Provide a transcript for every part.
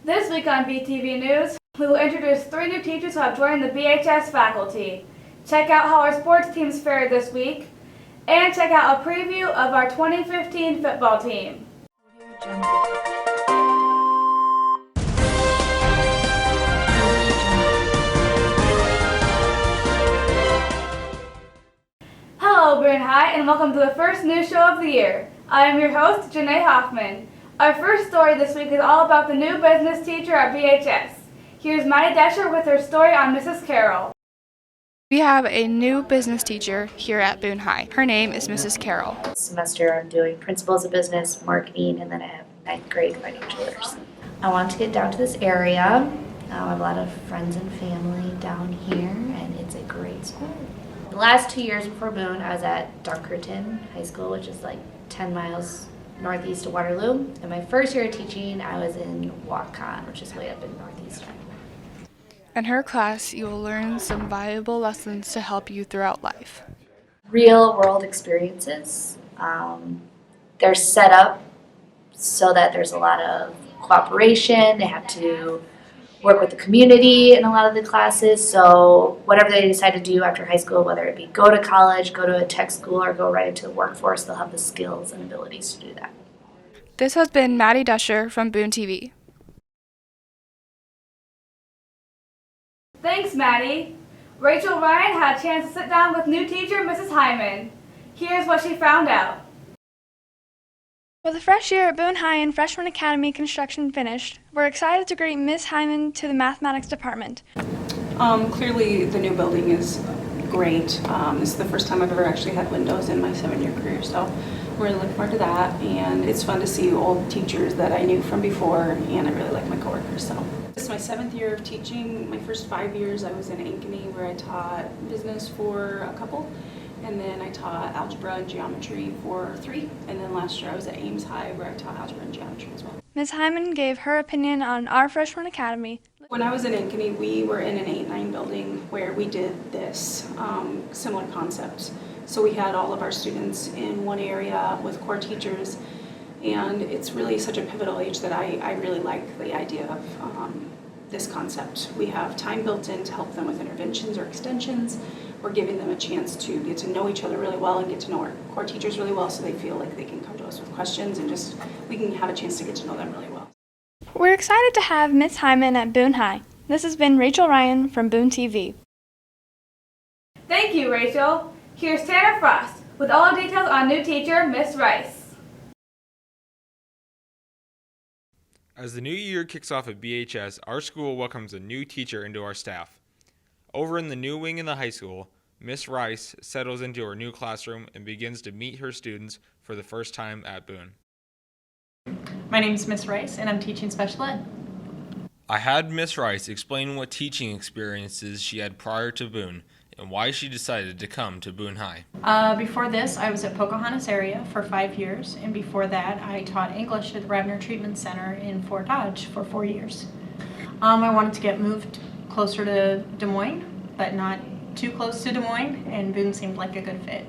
This week on BTV News, we will introduce 3 new teachers who have joined the BHS faculty, check out how our sports teams fared this week, and check out a preview of our 2015 football team. Hello, Boone High, and welcome to the first news show of the year. I am your host, Janae Hoffman. Our first story this week is all about the new business teacher at BHS. Here's Maddie Desher with her story on Mrs. Carroll. We have a new business teacher here at Boone High. Her name is Mrs. Carroll. This semester I'm doing principles of business, marketing, and then I have 9th grade financial literacy. I want to get down to this area. I have a lot of friends and family down here, and it's a great school. The last 2 years before Boone, I was at Dunkerton High School, which is like 10 miles northeast of Waterloo. And my first year of teaching, I was in Waukon, which is way up in northeastern. In her class, you will learn some valuable lessons to help you throughout life. Real world experiences. They're set up so that there's a lot of cooperation. They have to work with the community in a lot of the classes. So whatever they decide to do after high school, whether it be go to college, go to a tech school, or go right into the workforce, they'll have the skills and abilities to do that. This has been Maddie Desher from Boone TV. Thanks, Maddie. Rachel Ryan had a chance to sit down with new teacher Mrs. Hyman. Here's what she found out. With the fresh year at Boone High and Freshman Academy construction finished, we're excited to greet Ms. Hyman to the mathematics department. Clearly the new building is great. This is the first time I've ever actually had windows in my 7-year career, so we're really looking forward to that. And it's fun to see old teachers that I knew from before, and I really like my coworkers. So this is my 7th year of teaching. My first 5 years I was in Ankeny, where I taught business for a couple. And then I taught algebra and geometry for 3. And then last year I was at Ames High, where I taught algebra and geometry as well. Ms. Hyman gave her opinion on our Freshman Academy. When I was in Ankeny, we were in an 8-9 building where we did this similar concept. So we had all of our students in one area with core teachers. And it's really such a pivotal age that I really like the idea of this concept. We have time built in to help them with interventions or extensions. We're giving them a chance to get to know each other really well and get to know our core teachers really well, so they feel like they can come to us with questions and just we can have a chance to get to know them really well. We're excited to have Ms. Hyman at Boone High. This has been Rachel Ryan from Boone TV. Thank you, Rachel. Here's Tanner Frost with all the details on new teacher Miss Rice. As the new year kicks off at BHS, our school welcomes a new teacher into our staff. Over in the new wing in the high school, Miss Rice settles into her new classroom and begins to meet her students for the first time at Boone. My name is Miss Rice, and I'm teaching special ed. I had Miss Rice explain what teaching experiences she had prior to Boone and why she decided to come to Boone High. Before this, I was at Pocahontas area for 5 years, and before that, I taught English at the Radnor Treatment Center in Fort Dodge for 4 years. I wanted to get moved closer to Des Moines, but not too close to Des Moines, and Boone seemed like a good fit.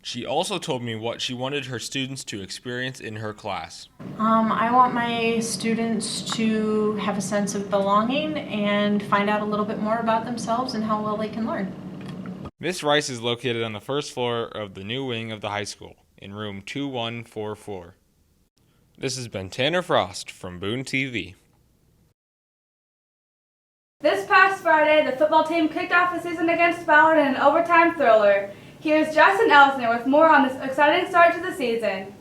She also told me what she wanted her students to experience in her class. I want my students to have a sense of belonging and find out a little bit more about themselves and how well they can learn. Miss Rice is located on the first floor of the new wing of the high school, in room 2144. This has been Tanner Frost from Boone TV. This past Friday, the football team kicked off the season against Ballard in an overtime thriller. Here's Justin Elsner with more on this exciting start to the season.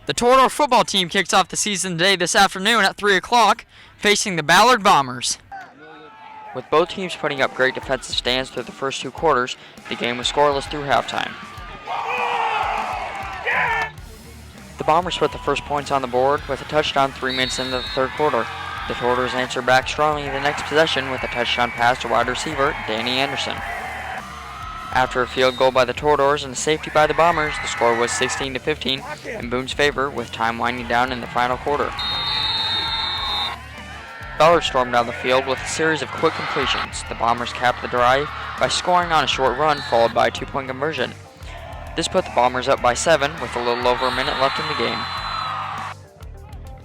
The Torador football team kicks off the season today this afternoon at 3 o'clock, facing the Ballard Bombers. With both teams putting up great defensive stands through the first 2 quarters, the game was scoreless through halftime. The Bombers put the first points on the board with a touchdown 3 minutes into the third quarter. The Toradors answered back strongly in the next possession with a touchdown pass to wide receiver Danny Anderson. After a field goal by the Toradors and a safety by the Bombers, the score was 16-15 in Boone's favor with time winding down in the final quarter. Ballard stormed down the field with a series of quick completions. The Bombers capped the drive by scoring on a short run followed by a 2-point conversion. This put the Bombers up by 7 with a little over a minute left in the game.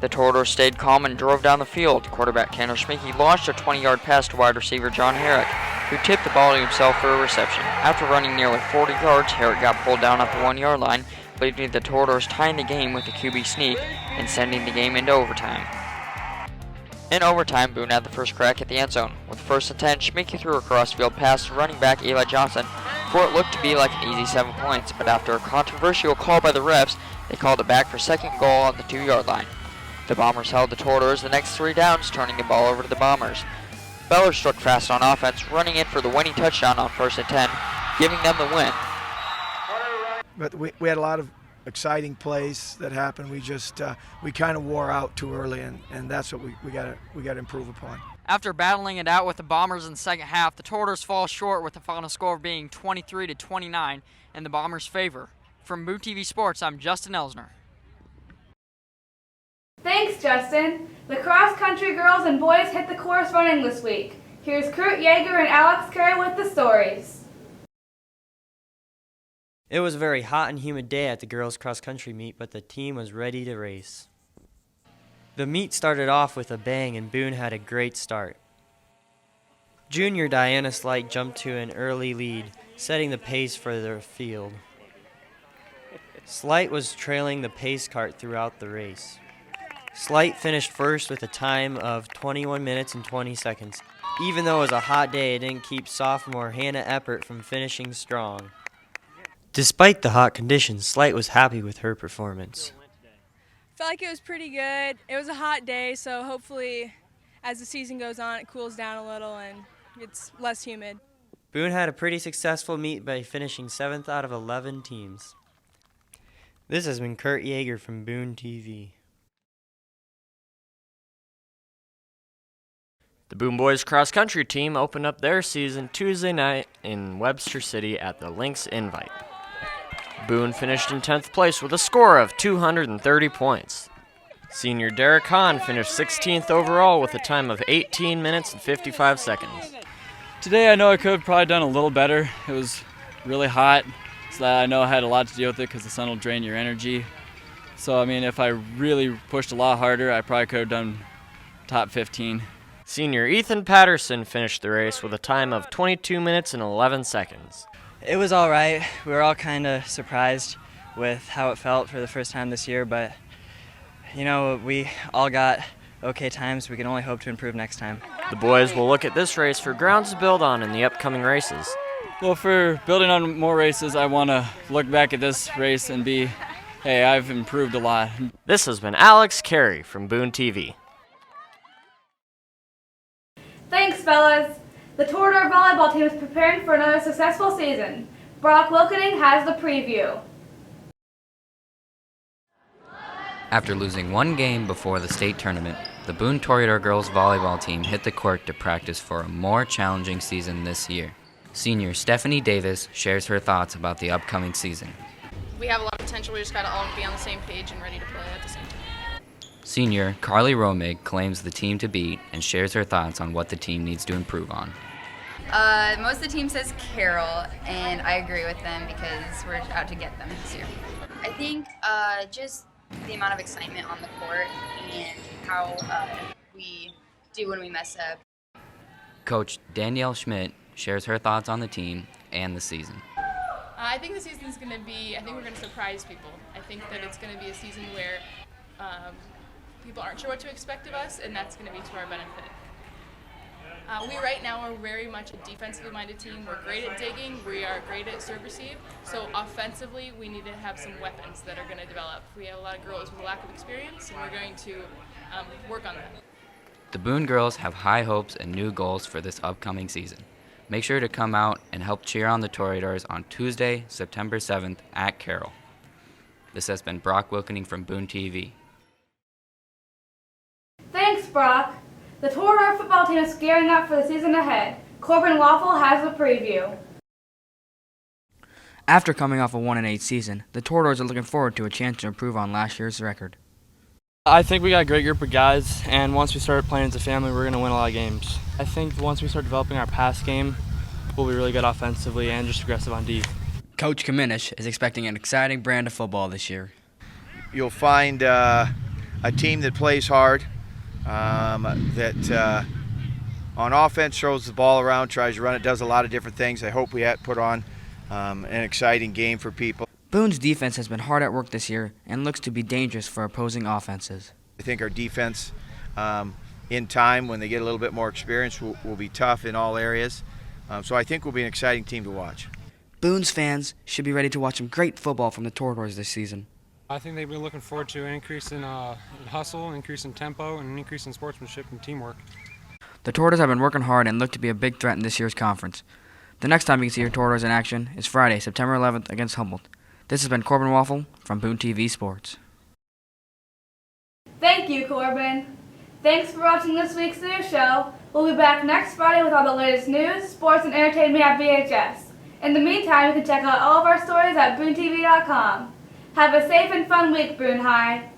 The Toradors stayed calm and drove down the field. Quarterback Tanner Schmickey launched a 20-yard pass to wide receiver John Herrick, who tipped the ball to himself for a reception. After running nearly 40 yards, Herrick got pulled down at the 1-yard line, leading the Toradors tying the game with a QB sneak and sending the game into overtime. In overtime, Boone had the first crack at the end zone. With first and 10, Schmickey threw a cross-field pass to running back Eli Johnson for what looked to be like an easy 7 points, but after a controversial call by the refs, they called it back for second goal on the 2-yard line. The Bombers held the Toradors the next 3 downs, turning the ball over to the Bombers. Beller struck fast on offense, running in for the winning touchdown on first and 10, giving them the win. But we had a lot of exciting plays that happened. We kind of wore out too early, and that's what we got to improve upon. After battling it out with the Bombers in the second half, the Toradors fall short with the final score being 23-29 in the Bombers' favor. From Boone TV Sports, I'm Justin Elsner. Thanks, Justin. The cross-country girls and boys hit the course running this week. Here's Kurt Yeager and Alex Carey with the stories. It was a very hot and humid day at the girls' cross-country meet, but the team was ready to race. The meet started off with a bang, and Boone had a great start. Junior Diana Slight jumped to an early lead, setting the pace for the field. Slight was trailing the pace cart throughout the race. Slight finished first with a time of 21 minutes and 20 seconds. Even though it was a hot day, it didn't keep sophomore Hannah Eppert from finishing strong. Despite the hot conditions, Slight was happy with her performance. Felt like it was pretty good. It was a hot day, so hopefully as the season goes on, it cools down a little and it's less humid. Boone had a pretty successful meet by finishing 7th out of 11 teams. This has been Kurt Yeager from Boone TV. The Boone boys cross-country team opened up their season Tuesday night in Webster City at the Lynx Invite. Boone finished in 10th place with a score of 230 points. Senior Derek Hahn finished 16th overall with a time of 18 minutes and 55 seconds. Today I know I could have probably done a little better. It was really hot, so I know I had a lot to deal with it because the sun will drain your energy. So, I mean, if I really pushed a lot harder, I probably could have done top 15. Senior Ethan Patterson finished the race with a time of 22 minutes and 11 seconds. It was all right. We were all kind of surprised with how it felt for the first time this year, but, you know, we all got okay times. We can only hope to improve next time. The boys will look at this race for grounds to build on in the upcoming races. Well, for building on more races, I want to look back at this race and be, hey, I've improved a lot. This has been Alex Carey from Boone TV. Thanks, fellas. The Torador volleyball team is preparing for another successful season. Brock Wilkening has the preview. After losing one game before the state tournament, the Boone Torador girls volleyball team hit the court to practice for a more challenging season this year. Senior Stephanie Davis shares her thoughts about the upcoming season. We have a lot of potential. We just got to all be on the same page and ready to play at the same time. Senior Carly Romig claims the team to beat and shares her thoughts on what the team needs to improve on. Most of the team says Carol, and I agree with them because we're out to get them this year. I think just the amount of excitement on the court and how we do when we mess up. Coach Danielle Schmidt shares her thoughts on the team and the season. I think the season's going to be, I think we're going to surprise people. I think that it's going to be a season where people aren't sure what to expect of us, and that's going to be to our benefit. We right now are very much a defensively minded team. We're great at digging, we are great at serve receive, so offensively we need to have some weapons that are going to develop. We have a lot of girls with a lack of experience, and we're going to work on that. The Boone girls have high hopes and new goals for this upcoming season. Make sure to come out and help cheer on the Toradors on Tuesday, September 7th at Carroll. This has been Brock Wilkening from Boone TV. Thanks, Brock. The Torador football team is gearing up for the season ahead. Corbin Waffle has the preview. After coming off a 1-8 season, the Toradors are looking forward to a chance to improve on last year's record. I think we got a great group of guys, and once we start playing as a family, we're going to win a lot of games. I think once we start developing our pass game, we'll be really good offensively and just aggressive on D. Coach Kaminish is expecting an exciting brand of football this year. You'll find a team that plays hard, that on offense throws the ball around, tries to run it, does a lot of different things. I hope we put on an exciting game for people. Boone's defense has been hard at work this year and looks to be dangerous for opposing offenses. I think our defense, in time, when they get a little bit more experience, will be tough in all areas. So I think we'll be an exciting team to watch. Boone's fans should be ready to watch some great football from the Toradors this season. I think they've been looking forward to an increase in hustle, an increase in tempo, and an increase in sportsmanship and teamwork. The Toradors have been working hard and look to be a big threat in this year's conference. The next time you can see your Toradors in action is Friday, September 11th against Humboldt. This has been Corbin Waffle from Boone TV Sports. Thank you, Corbin. Thanks for watching this week's news show. We'll be back next Friday with all the latest news, sports, and entertainment at BHS. In the meantime, you can check out all of our stories at BooneTV.com. Have a safe and fun week, Boone High.